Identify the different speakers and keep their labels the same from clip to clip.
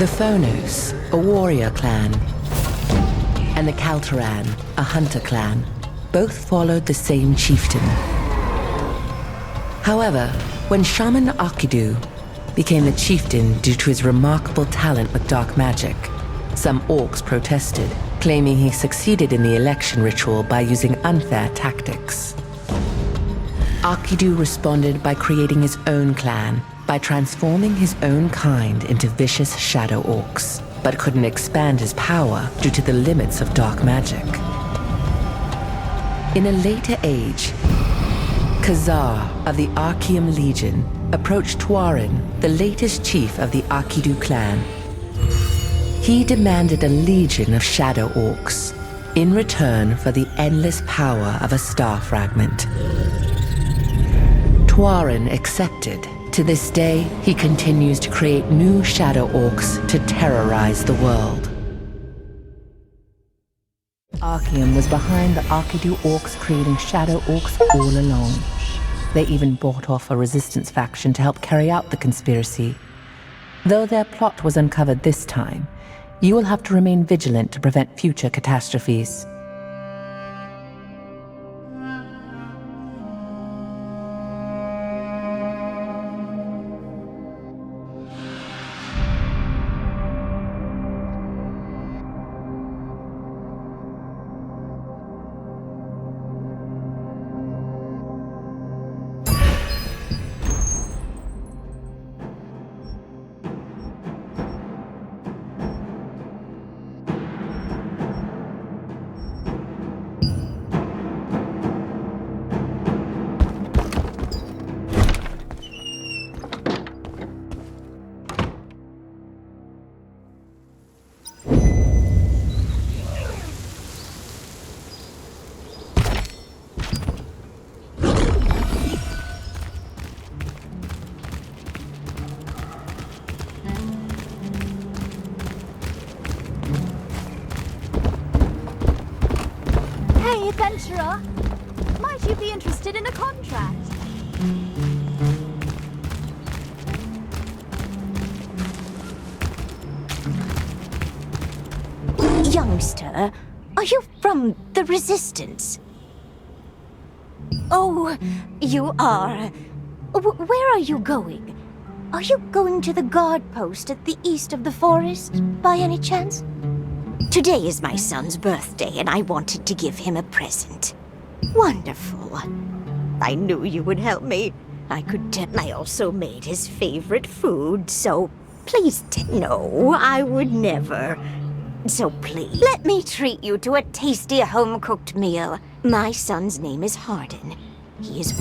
Speaker 1: The Phonos, a warrior clan, and the Kaltaran, a hunter clan, both followed the same chieftain. However, when Shaman Akidu became the chieftain due to his remarkable talent with dark magic, some orcs protested, claiming he succeeded in the election ritual by using unfair tactics. Akidu responded by creating his own clan, by transforming his own kind into vicious shadow orcs, but couldn't expand his power due to the limits of dark magic. In a later age, Khazar of the Archeum Legion approached Tuarin, the latest chief of the Akidu clan. He demanded a legion of shadow orcs in return for the endless power of a star fragment. Tuarin accepted. To this day, he continues to create new shadow orcs to terrorize the world. Archeum was behind the Akidu orcs creating shadow orcs all along. They even bought off a resistance faction to help carry out the conspiracy. Though their plot was uncovered this time, you will have to remain vigilant to prevent future catastrophes.
Speaker 2: Adventurer, might you be interested in a contract?
Speaker 3: Youngster, are you from the Resistance? Oh, you are. Where are you going? Are you going to the guard post at the east of the forest, by any chance? Today is my son's birthday, and I wanted to give him a present. Wonderful. I knew you would help me. I could tell I also made his favorite food, so please no, I would never. So please, let me treat you to a tasty home-cooked meal. My son's name is Hardin. He is...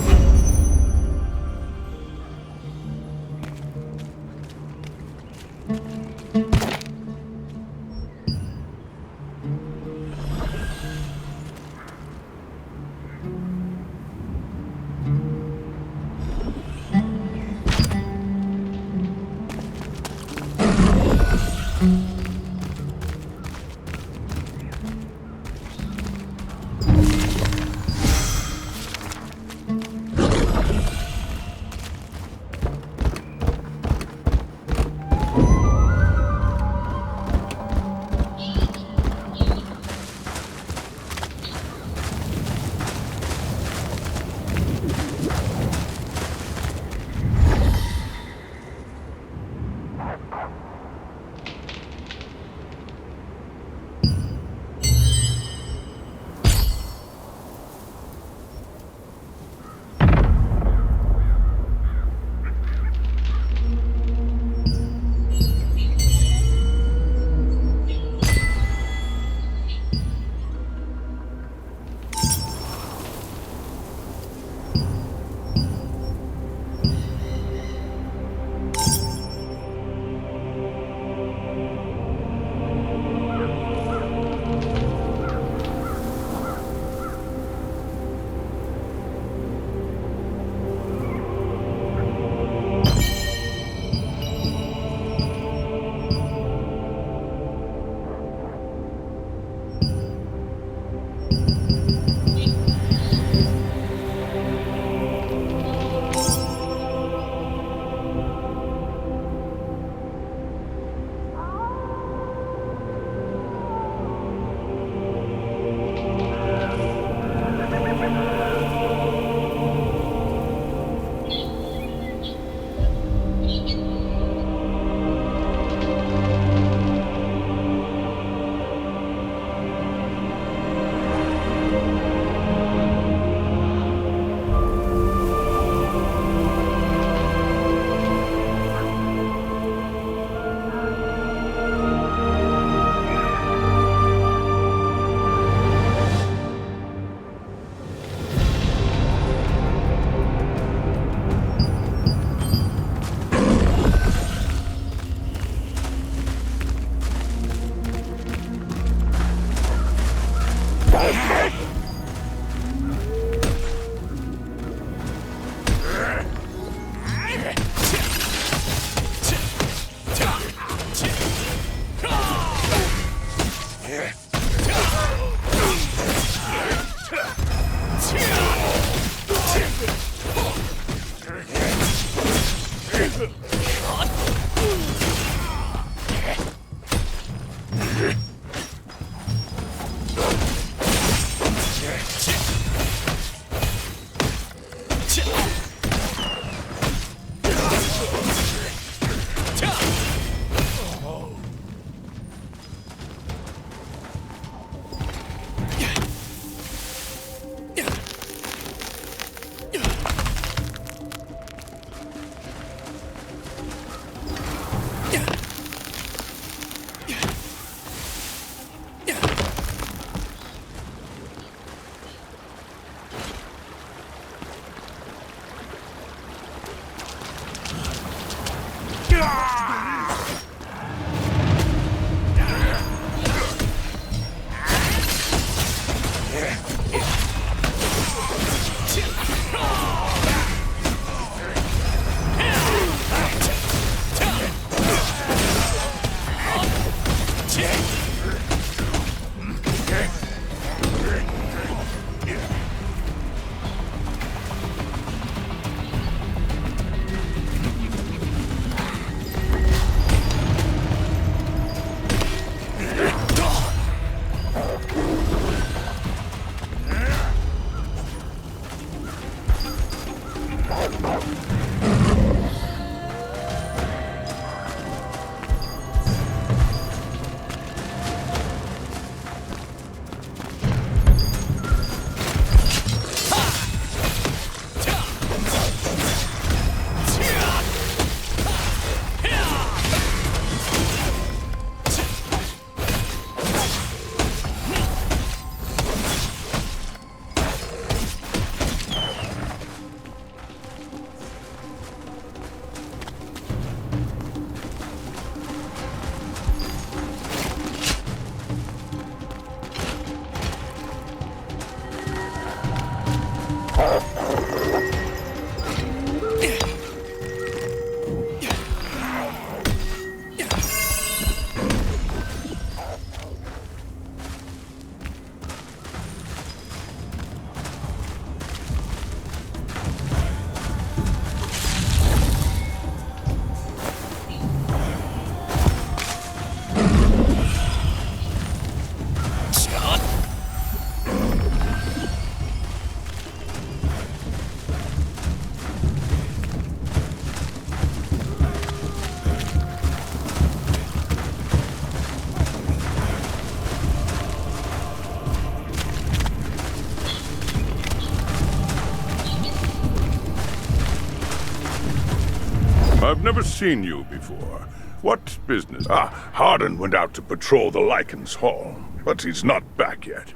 Speaker 4: I've never seen you before. What business? Ah, Hardin went out to patrol the Lycans Hall, but he's not back yet.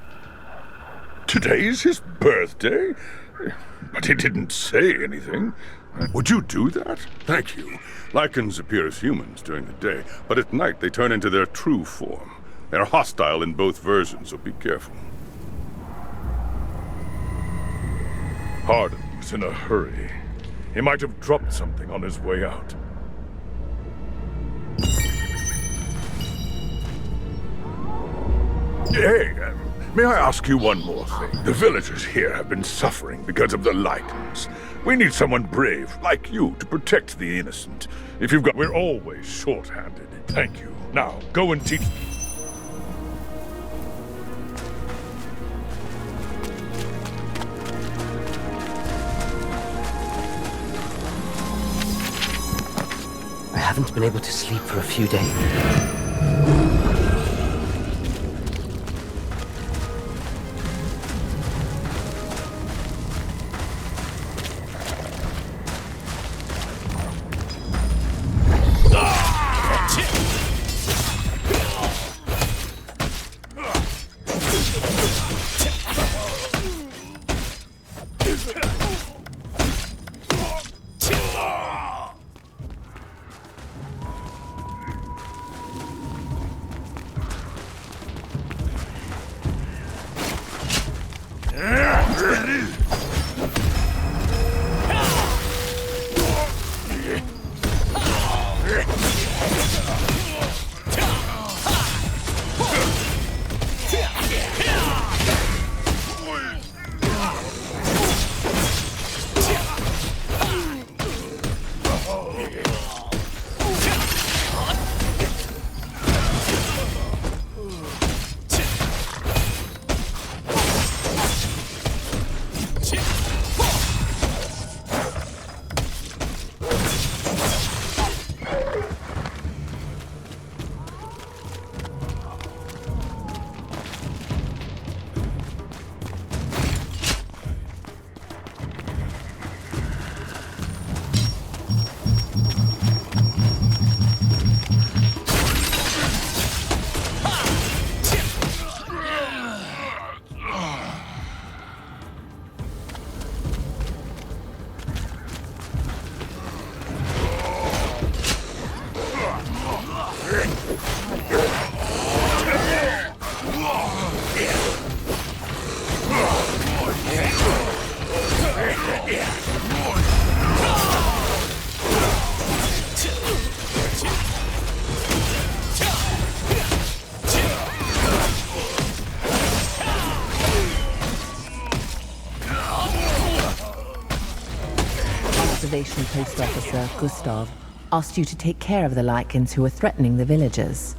Speaker 4: Today's his birthday? But he didn't say anything. Would you do that? Thank you. Lycans appear as humans during the day, but at night they turn into their true form. They're hostile in both versions, so be careful. Hardin was in a hurry. He might have dropped something on his way out. Hey, may I ask you one more thing? The villagers here have been suffering because of the Lycans. We need someone brave, like you, to protect the innocent. If you've got... We're always short-handed. Thank you. Now, go and teach...
Speaker 5: I haven't been able to sleep for a few days.
Speaker 1: observation post officer, Gustav, asked you to take care of the Lycans who were threatening the villagers.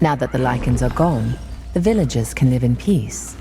Speaker 1: Now that the Lycans are gone, the villagers can live in peace.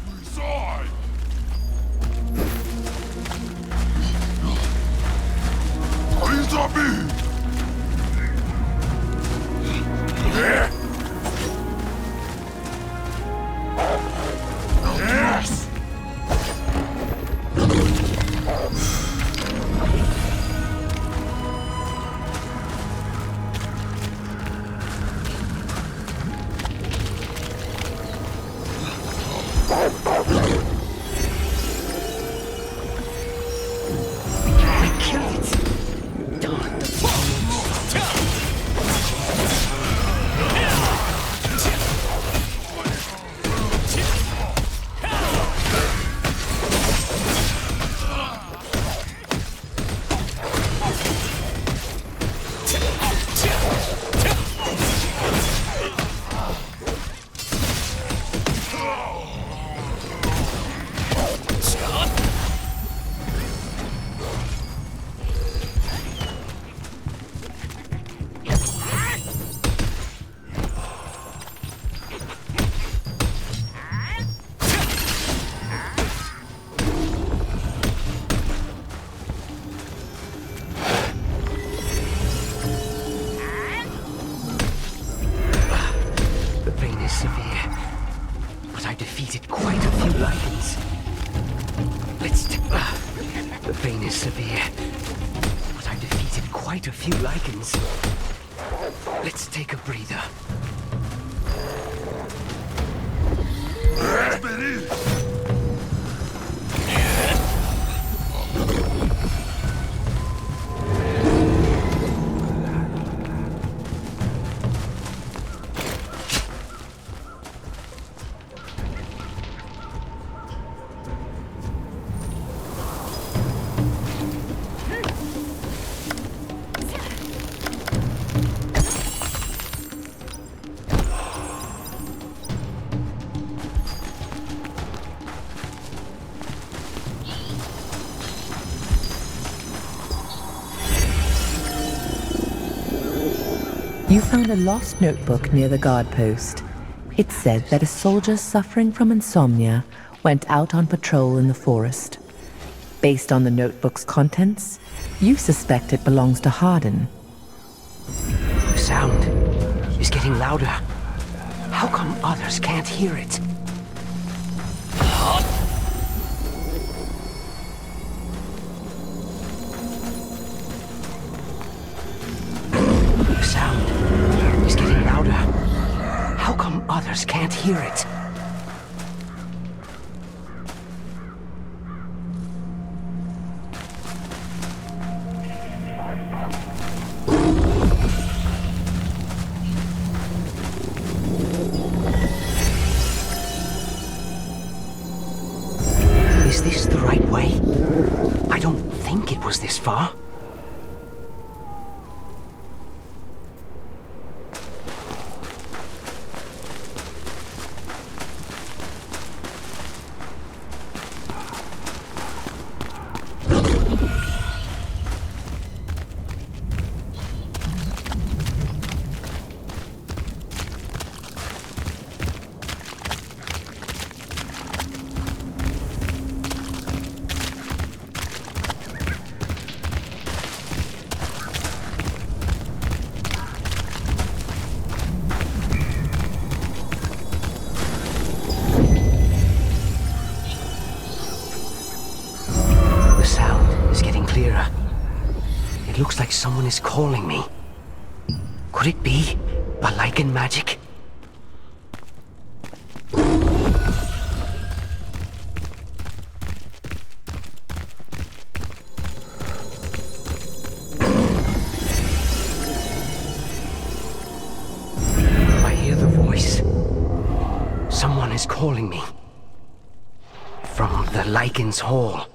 Speaker 5: Let's take a breather.
Speaker 1: You found a lost notebook near the guard post. It said that a soldier suffering from insomnia went out on patrol in the forest. Based on the notebook's contents, you suspect it belongs to Hardin.
Speaker 5: The sound is getting louder. How come others can't hear it? The sound is getting louder. How come others can't hear it? Is this the right way? I don't think it was this far. It looks like someone is calling me. Could it be a Lycan magic? I hear the voice. Someone is calling me. From the Lycan's Hall.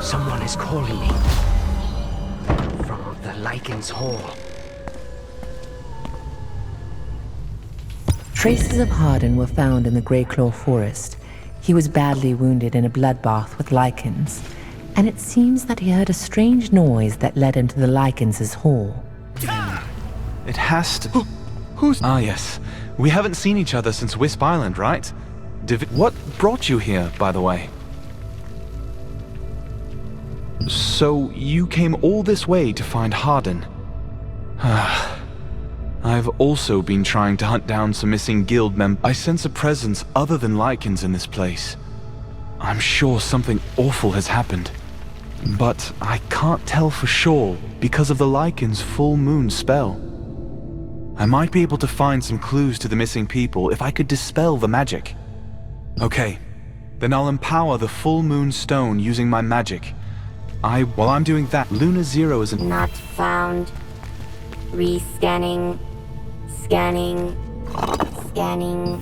Speaker 5: Someone is calling me. From the Lycan's Hall.
Speaker 1: Traces of Hardin were found in the Greyclaw Forest. He was badly wounded in a bloodbath with lichens, and it seems that he heard a strange noise that led him to the lichens' hall.
Speaker 6: It has to... Who's... Ah, yes. We haven't seen each other since Wisp Island, right? What brought you here, by the way? So, you came all this way to find Hardin. I've also been trying to hunt down some missing guild members. I sense a presence other than lichens in this place. I'm sure something awful has happened. But I can't tell for sure because of the lichens' full moon spell. I might be able to find some clues to the missing people if I could dispel the magic. Okay, then I'll empower the full moon stone using my magic. While I'm doing that, Luna Zero is
Speaker 7: Not found. Rescanning. Scanning. Scanning.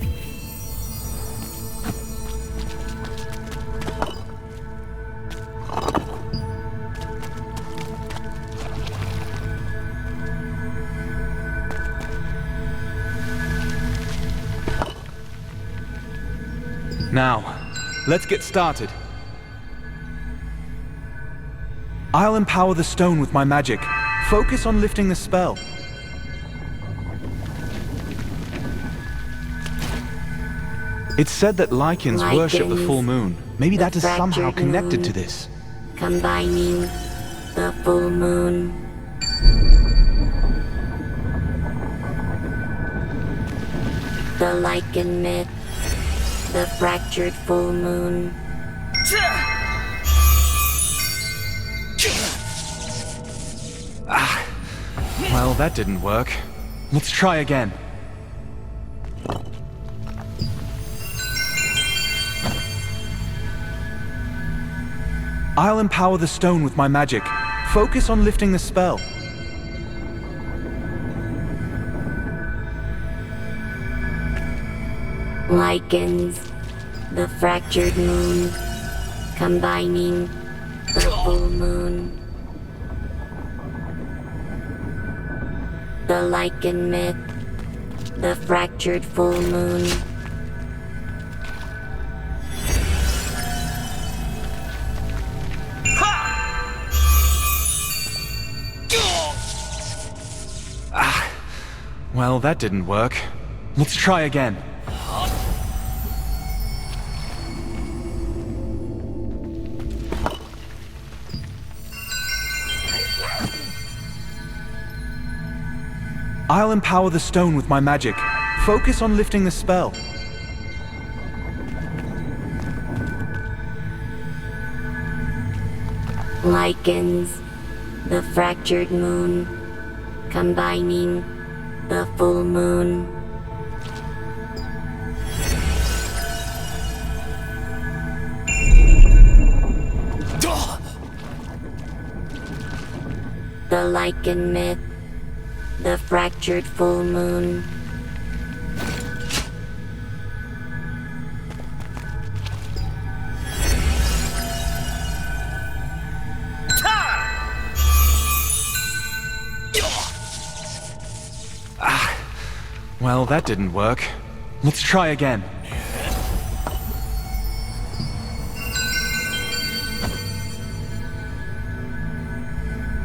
Speaker 6: Now, let's get started. I'll empower the stone with my magic. Focus on lifting the spell. It's said that lichens worship the full moon. Maybe that is somehow connected to this.
Speaker 7: Combining the full moon. The lichen myth. The fractured full moon.
Speaker 6: Well, that didn't work. Let's try again. I'll empower the stone with my magic. Focus on lifting the spell.
Speaker 7: Lichens. The fractured moon. Combining the full moon. The lichen myth. The fractured full moon.
Speaker 6: Well, that didn't work. Let's try again. I'll empower the stone with my magic. Focus on lifting the spell.
Speaker 7: Lichens. The fractured moon. Combining the full moon. The lichen myth. The fractured full moon.
Speaker 6: Well, that didn't work. Let's try again.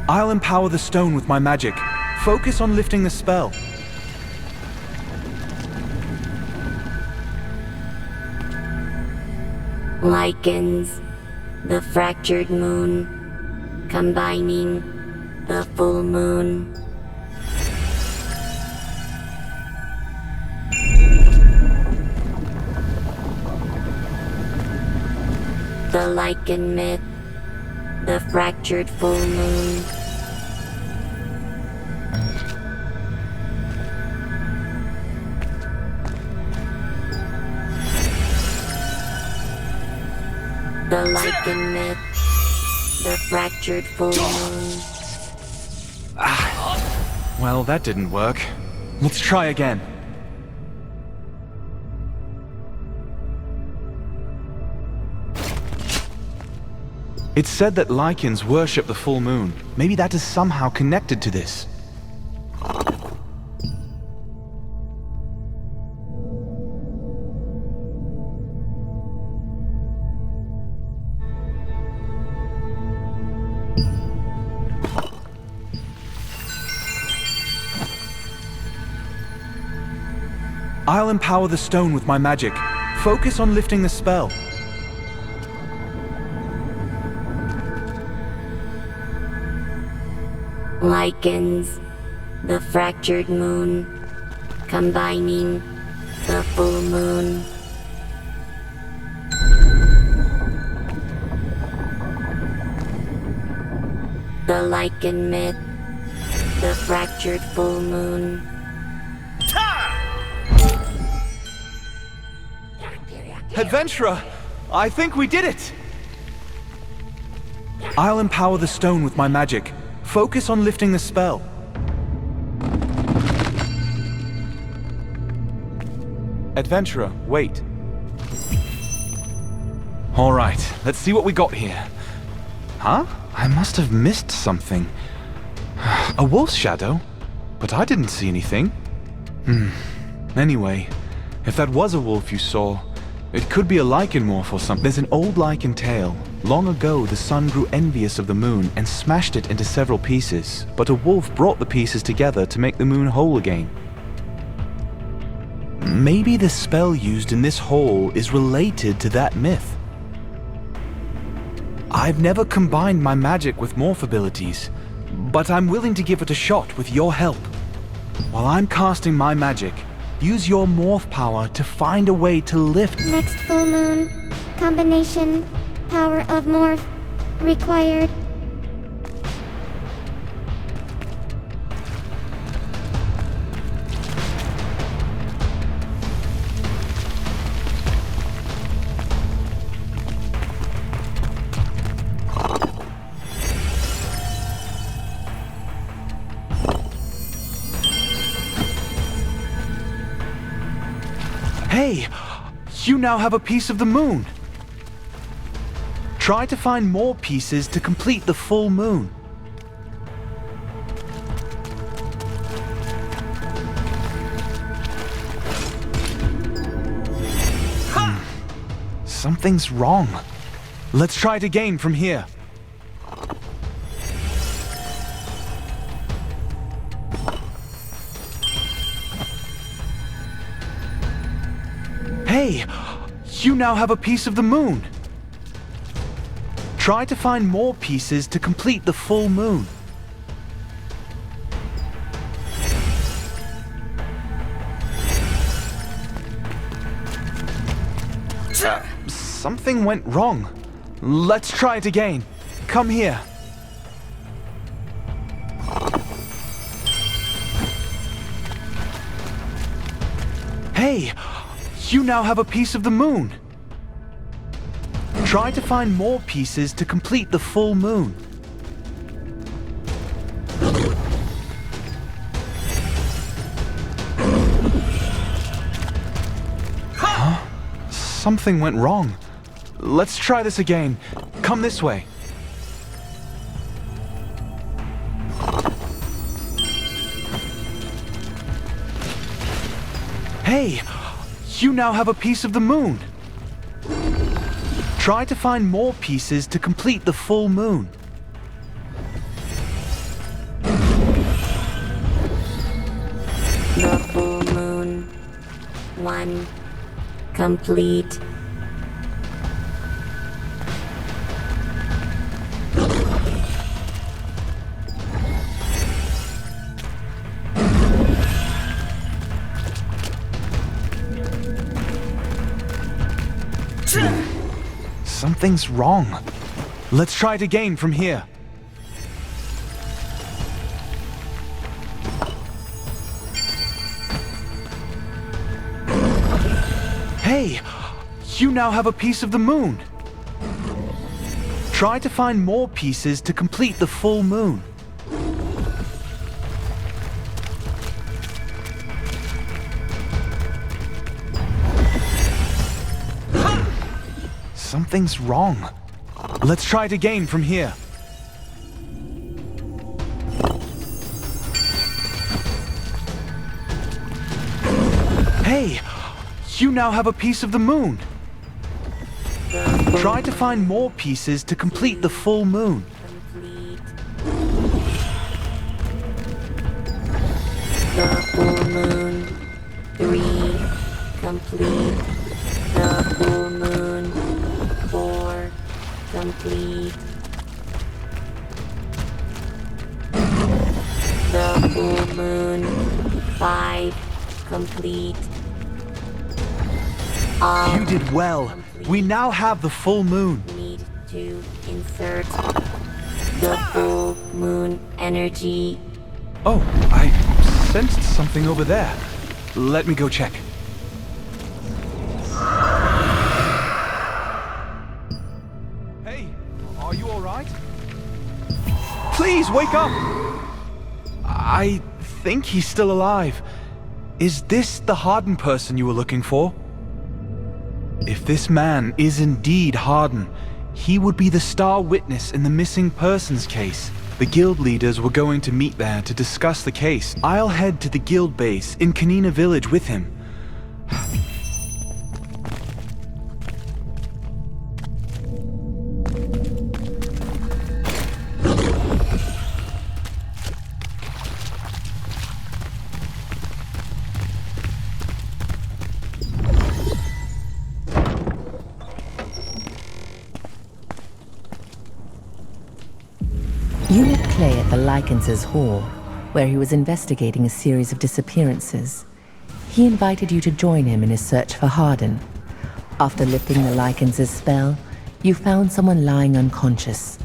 Speaker 6: I'll empower the stone with my magic. Focus on lifting the spell.
Speaker 7: Lichens. The fractured moon. Combining the full moon. The lichen myth. The fractured full moon. The lichen myth. The fractured full moon.
Speaker 6: Well, that didn't work. Let's try again. It's said that lichens worship the full moon. Maybe that is somehow connected to this. I'll empower the stone with my magic. Focus on lifting the spell.
Speaker 7: Likens the fractured moon, combining the full moon. The Lycan myth, the fractured full moon.
Speaker 6: Adventurer, I think we did it! I'll empower the stone with my magic. Focus on lifting the spell. Adventurer, wait. All right, let's see what we got here. Huh? I must have missed something. A wolf's shadow? But I didn't see anything. Anyway, if that was a wolf you saw, it could be a lycanmorph or something. There's an old lycan tale. Long ago, the sun grew envious of the moon and smashed it into several pieces, but a wolf brought the pieces together to make the moon whole again. Maybe the spell used in this hole is related to that myth. I've never combined my magic with morph abilities, but I'm willing to give it a shot with your help. While I'm casting my magic, use your morph power to find a way to lift.
Speaker 8: Next full moon. Combination. Power of morph. Required.
Speaker 6: Hey! You now have a piece of the moon! Try to find more pieces to complete the full moon. Something's wrong. Let's try it again from here. Hey! You now have a piece of the moon! Try to find more pieces to complete the full moon. Something went wrong. Let's try it again. Come here. Hey! You now have a piece of the moon. Try to find more pieces to complete the full moon. Huh? Something went wrong. Let's try this again. Come this way. Hey! You now have a piece of the moon. Try to find more pieces to complete the full moon.
Speaker 7: The full moon. 1. Complete.
Speaker 6: Something's wrong. Let's try it again from here. Hey! You now have a piece of the moon. Try to find more pieces to complete the full moon. Something's wrong. Let's try it again from here. Hey! You now have a piece of the moon. Try to find more pieces to complete the full moon.
Speaker 7: The full moon. 3. complete. The full moon. 4 complete. The full moon. 5 complete. All
Speaker 6: You did well.
Speaker 7: complete.
Speaker 6: We now have the full moon.
Speaker 7: Need to insert the full moon energy.
Speaker 6: Oh, I sensed something over there. Let me go check. Hey, are you all right? Please wake up! I think he's still alive. Is this the Harden person you were looking for? If this man is indeed Harden, he would be the star witness in the missing persons case. The guild leaders were going to meet there to discuss the case. I'll head to the guild base in Kanina Village with him.
Speaker 1: You met Clay at the Lycans' hall, where he was investigating a series of disappearances. He invited you to join him in his search for Harden. After lifting the Lycans' spell, you found someone lying unconscious.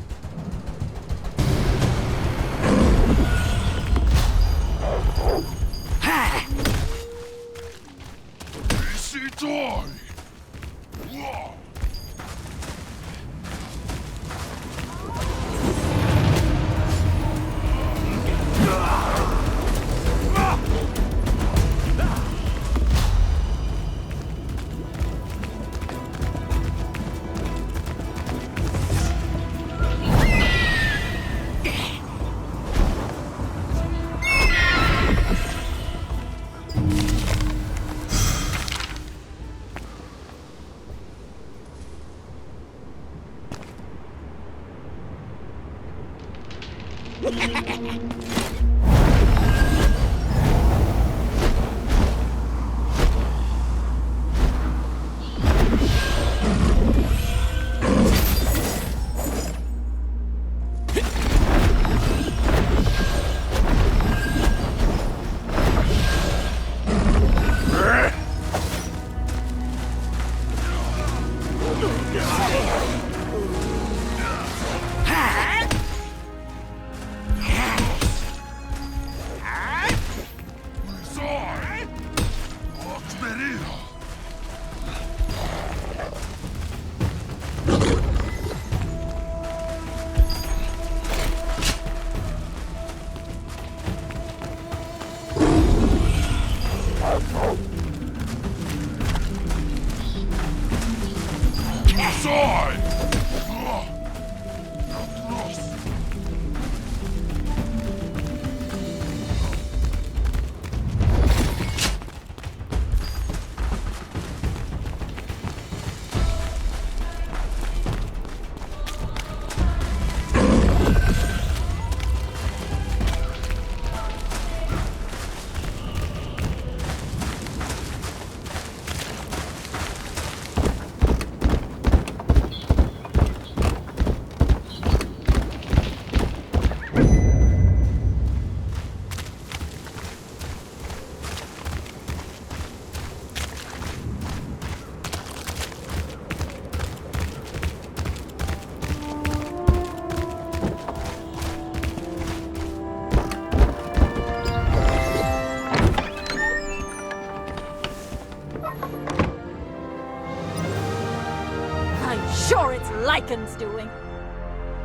Speaker 2: Sure, it's Lycan's doing.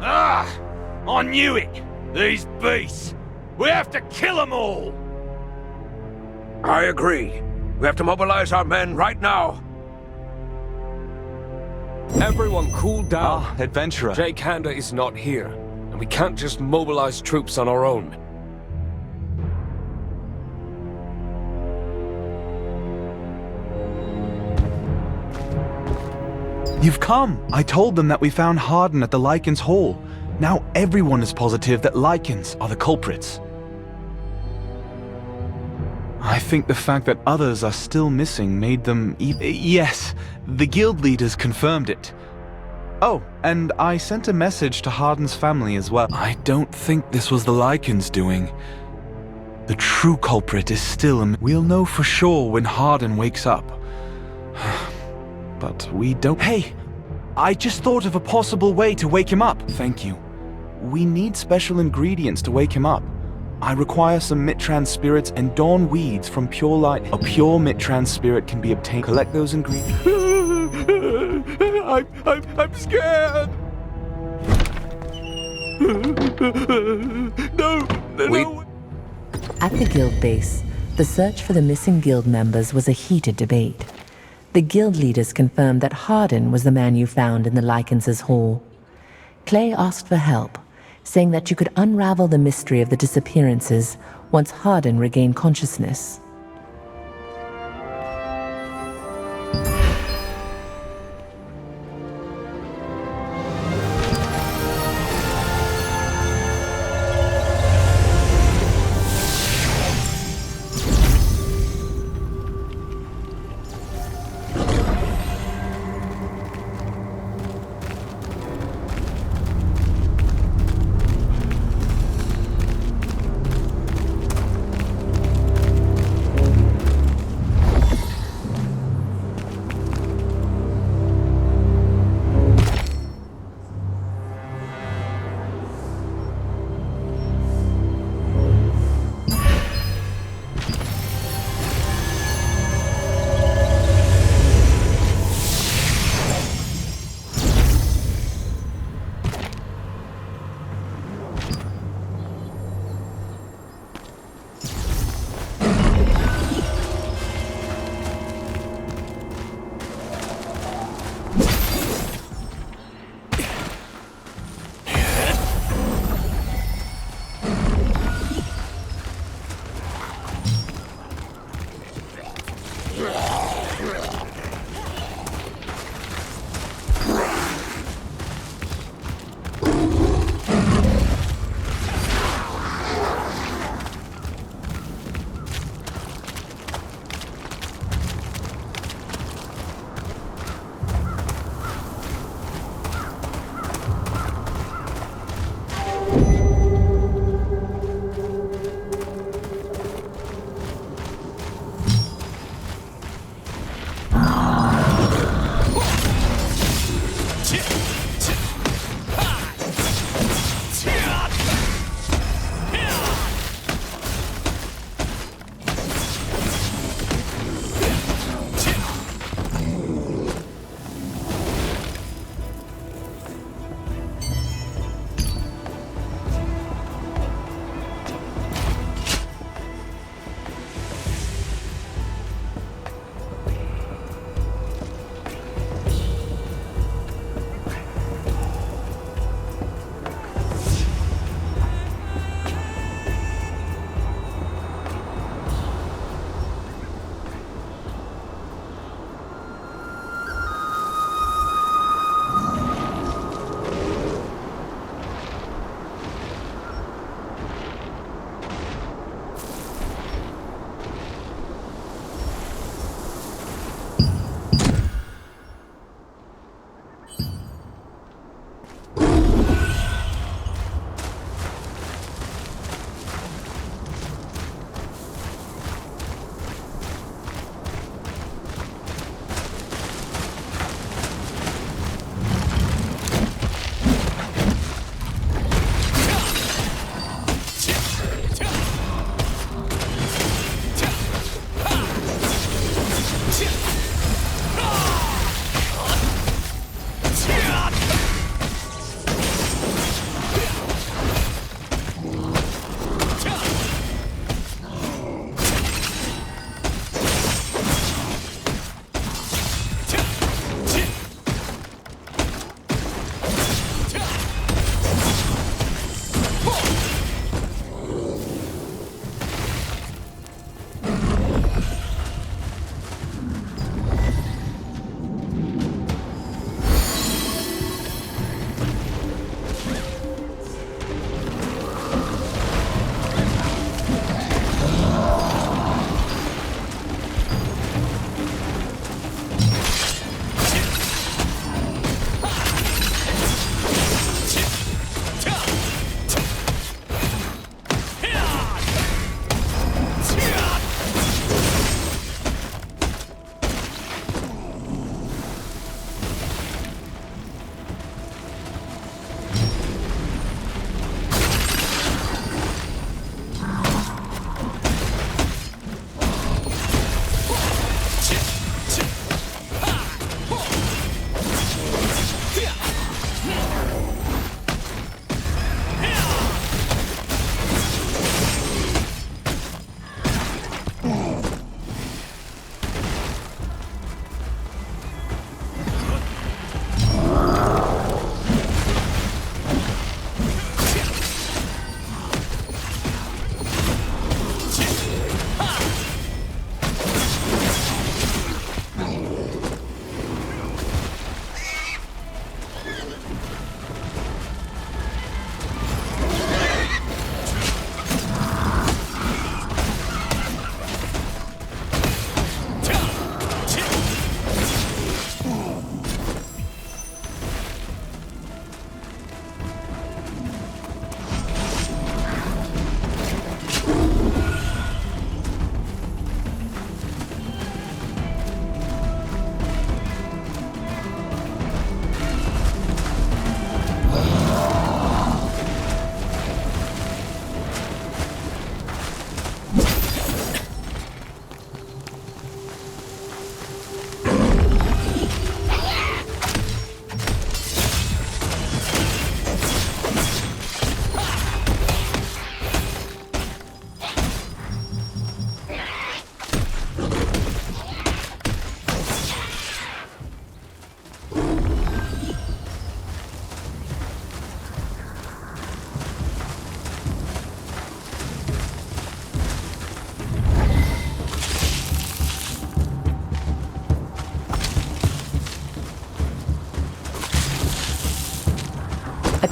Speaker 9: Ah! I knew it! These beasts! We have to kill them all!
Speaker 5: I agree. We have to mobilize our men right now.
Speaker 10: Everyone cool down.
Speaker 6: Adventurer.
Speaker 10: Jake Handa is not here, and we can't just mobilize troops on our own.
Speaker 6: You've come! I told them that we found Harden at the Lycans' Hall. Now everyone is positive that Lycans are the culprits. I think the fact that others are still missing made them yes, the guild leaders confirmed it. Oh, and I sent a message to Hardin's family as well. I don't think this was the Lycans doing. The true culprit is still we'll know for sure when Hardin wakes up. But we don't— Hey! I just thought of a possible way to wake him up. Thank you. We need special ingredients to wake him up. I require some Mitran spirits and dawn weeds from Pure Light. A pure Mitran spirit can be obtained. Collect those ingredients. I'm scared. No.
Speaker 1: At the guild base, the search for the missing guild members was a heated debate. The guild leaders confirmed that Hardin was the man you found in the Lycans' hall. Clay asked for help, saying that you could unravel the mystery of the disappearances once Hardin regained consciousness.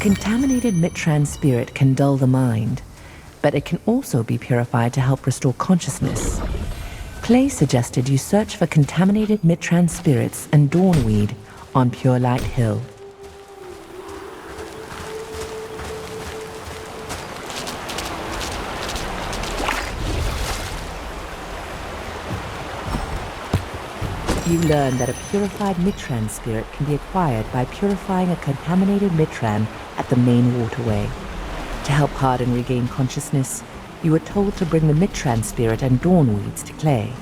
Speaker 1: contaminated Mitran spirit can dull the mind, but it can also be purified to help restore consciousness. Clay suggested you search for contaminated Mitran spirits and Dawnweed on Pure Light Hill. You learn that a purified Mitran spirit can be acquired by purifying a contaminated Mitran at the main waterway. To help Hardin regain consciousness, you were told to bring the Mitran spirit and Dawnweeds to Clay.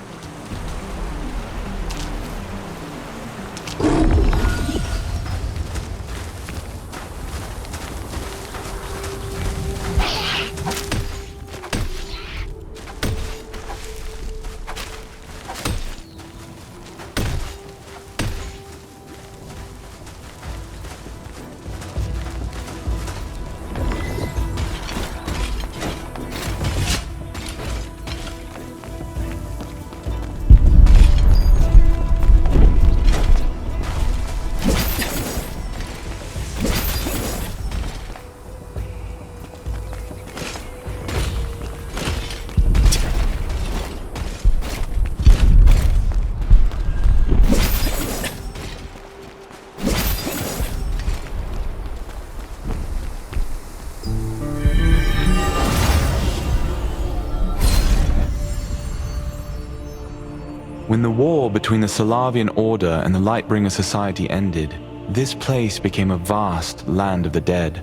Speaker 6: When the war between the Solavian Order and the Lightbringer Society ended, this place became a vast land of the dead.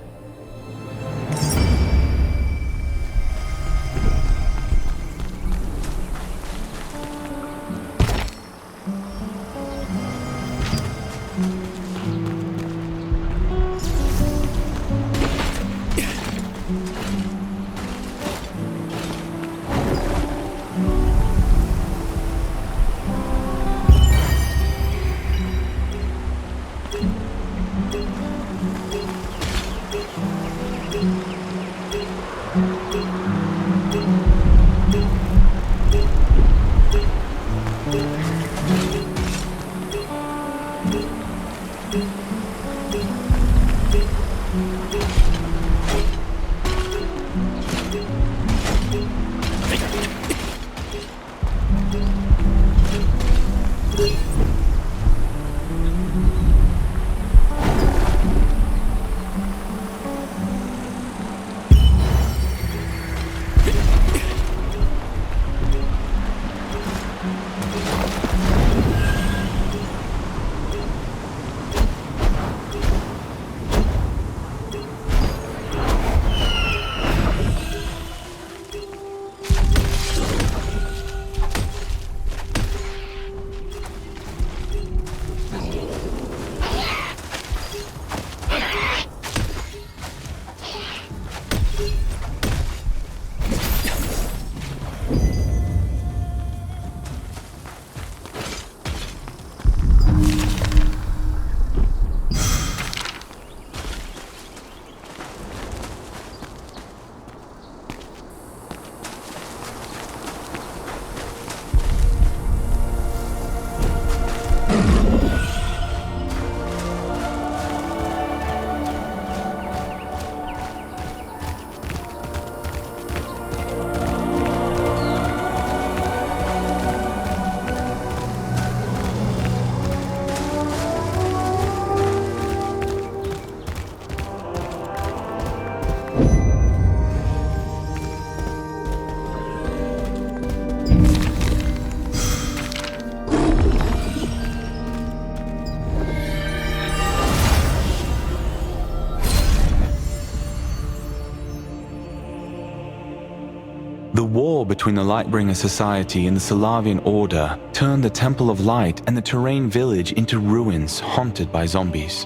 Speaker 6: The war between the Lightbringer Society and the Solavian Order turned the Temple of Light and the Terrain Village into ruins haunted by zombies.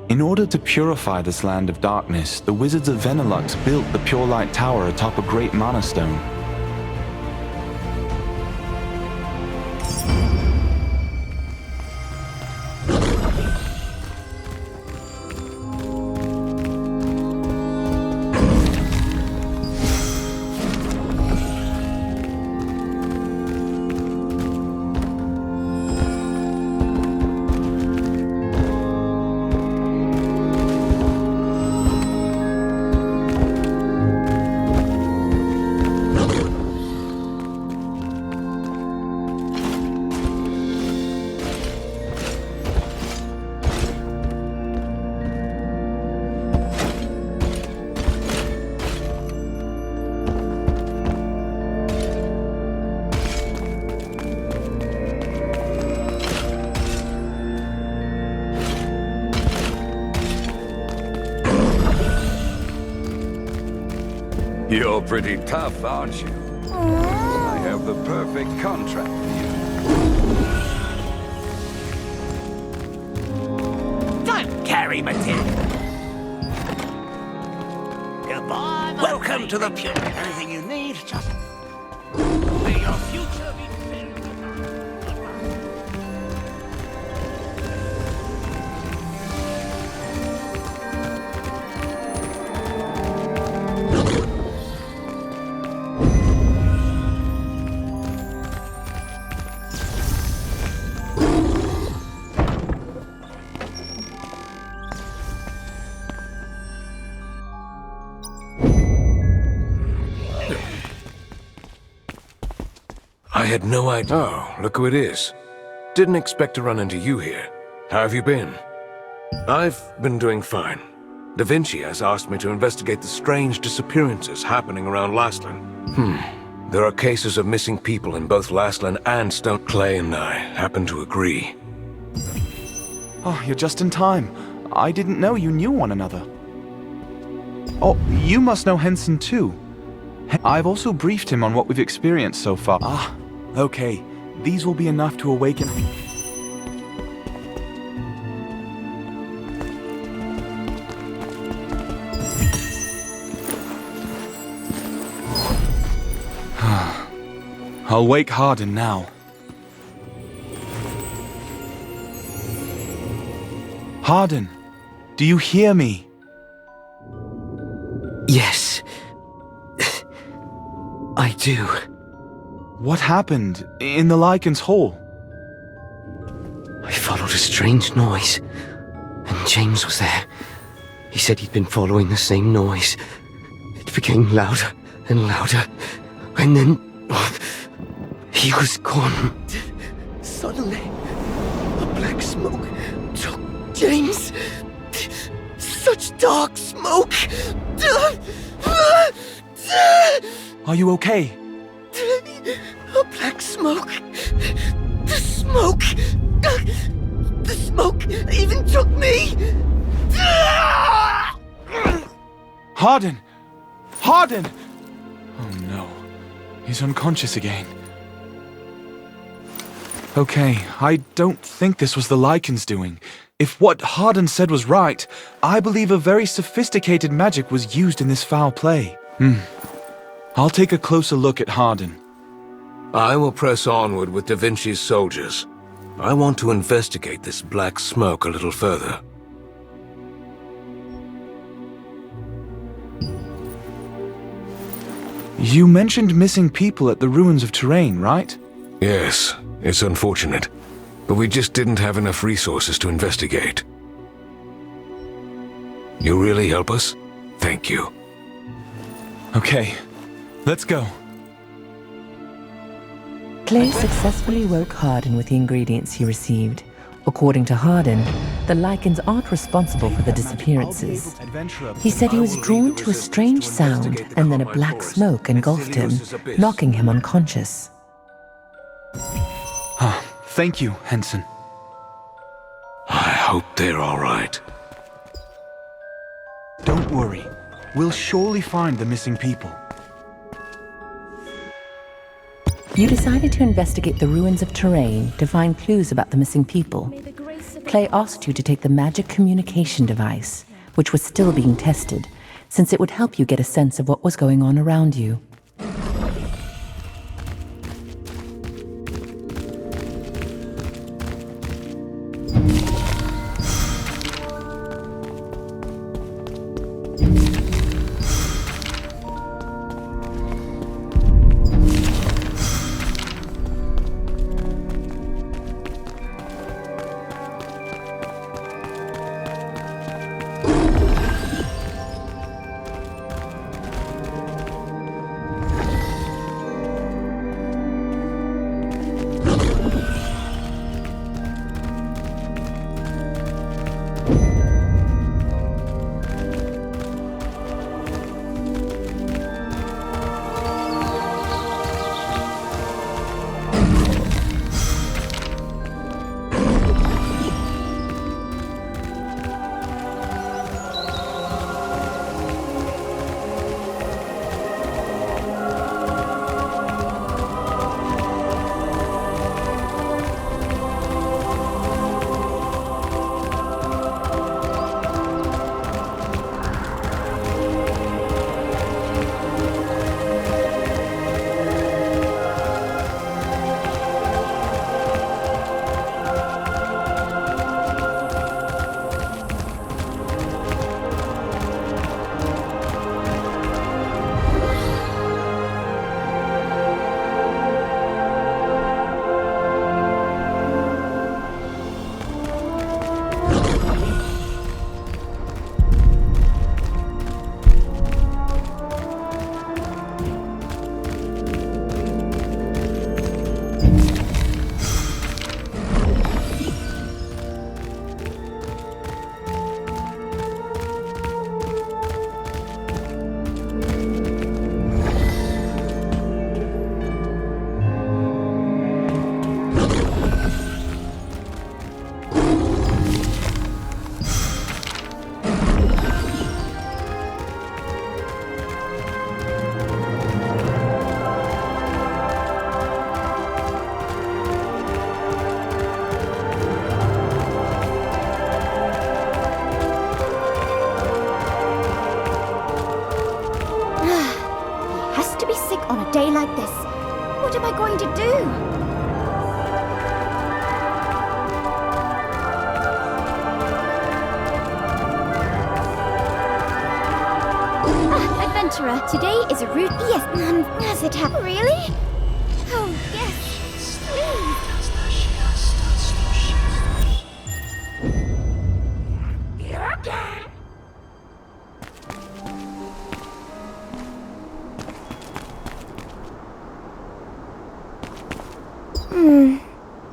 Speaker 6: In order to purify this land of darkness, the Wizards of Venilux built the Pure Light Tower atop a great mana stone.
Speaker 9: You're pretty tough, aren't you? I have the perfect contract for you.
Speaker 5: Don't carry Matilda. Goodbye. Welcome to the pure. Anything you need, just may your future be filled with.
Speaker 10: I had no idea. Oh, look who it is. Didn't expect to run into you here. How have you been? I've been doing fine. Da Vinci has asked me to investigate the strange disappearances happening around Laslan. There are cases of missing people in both Laslan and Stone. Clay and I happen to agree.
Speaker 6: Oh, you're just in time. I didn't know you knew one another. Oh, you must know Henson too. I've also briefed him on what we've experienced so far. Ah, okay. These will be enough to awaken... I'll wake Hardin now. Hardin, do you hear me?
Speaker 5: Yes. I do.
Speaker 6: What happened in the Lycan's Hall?
Speaker 5: I followed a strange noise, and James was there. He said he'd been following the same noise. It became louder and louder, and then... he was gone. Suddenly, a black smoke took James. Such dark smoke!
Speaker 6: Are you okay?
Speaker 5: A black smoke. The smoke. The smoke even took me.
Speaker 6: Hardin! Hardin! Oh no. He's unconscious again. Okay, I don't think this was the Lycan's doing. If what Hardin said was right, I believe a very sophisticated magic was used in this foul play. I'll take a closer look at Hardin.
Speaker 10: I will press onward with Da Vinci's soldiers. I want to investigate this black smoke a little further.
Speaker 6: You mentioned missing people at the ruins of Terrain, right?
Speaker 10: Yes, it's unfortunate, but we just didn't have enough resources to investigate. You really help us? Thank you.
Speaker 6: Okay, let's go.
Speaker 1: Clay successfully woke Hardin with the ingredients he received. According to Hardin, the Lycans aren't responsible for the disappearances. He said he was drawn to a strange sound, and then a black smoke engulfed him, knocking him unconscious.
Speaker 6: Thank you, Henson.
Speaker 10: I hope they're all right.
Speaker 6: Don't worry. We'll surely find the missing people.
Speaker 1: You decided to investigate the ruins of Terrain to find clues about the missing people. Clay asked you to take the magic communication device, which was still being tested, since it would help you get a sense of what was going on around you.
Speaker 8: like this. What am I going to do? Adventurer, today is a route. Yes, does it happen? Really? Oh, yes. Please.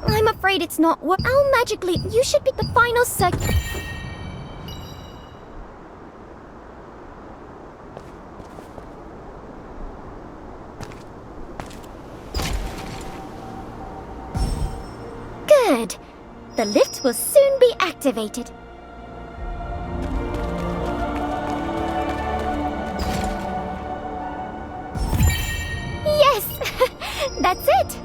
Speaker 8: I'm afraid it's not what. I'll magically. You should be the final circuit. Good. The lift will soon be activated. Yes! That's it!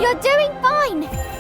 Speaker 8: You're doing fine!